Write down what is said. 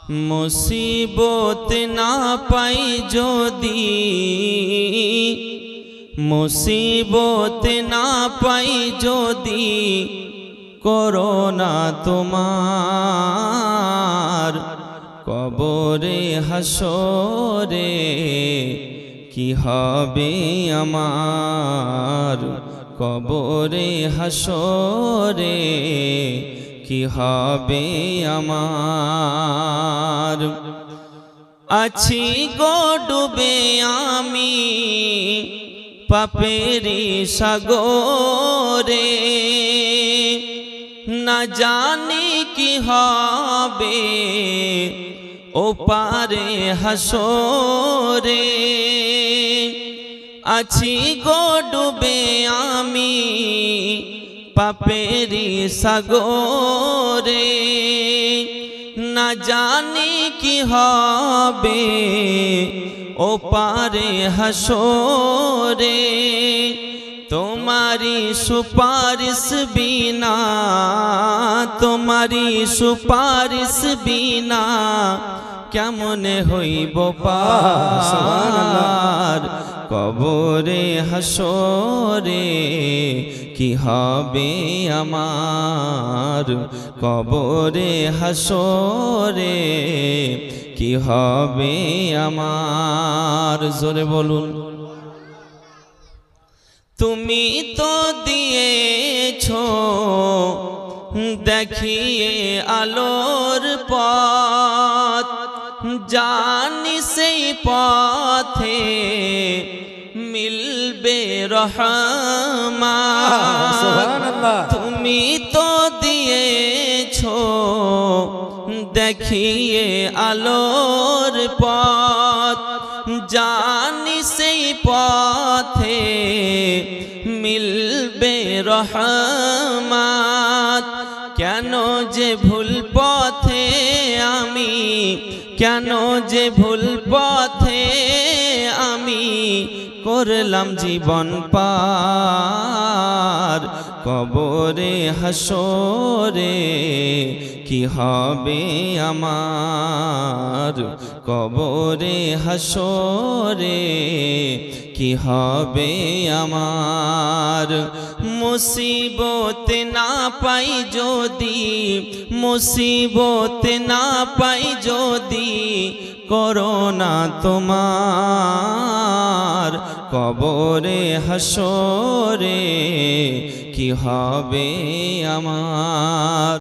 মুসিবত না পাই যদি, মুসিবত না পাই যদি, করোনা তোমার কবরে হাসরে কি হবে আমার, কবরে হাসরে কি হবে আমার। আছি গো ডুবে আমি পাপেরি সাগরে, না জানি কি হবে ও পারে হাসরে। আছি গো ডুবে আমি পাপেরি সাগরে, না জানি কি হবে ও পারে হাসরে। তোমারি সুপারিশ বিনা, তোমারি সুপারিশ বিনা কেমনে হইব পার, কবরে হাসরে কি হবে আমার, কবরে হাসরে কি হবে আমার। জোরে বলুন। তুমি তো দিয়েছো দেখিয়ে আলোর পথ, জানি সেই পথে মিলবে রহমত। তুমি তো দিয়েছো দেখিয়ে আলোর পথ, জানি সেই পথে মিলবে রহমত। কেন যে ভুল পথে আমি, কেন যে ভুল পথে আমি করলাম জীবন পার, কবরে হাসরে কি হবে আমার, কবরে হাসরে কি হবে আমার। মুসিবত না পাই যদি, মুসিবত না পাই যদি, করোনা তোমার কবরে হাসরে কি হবে আমার।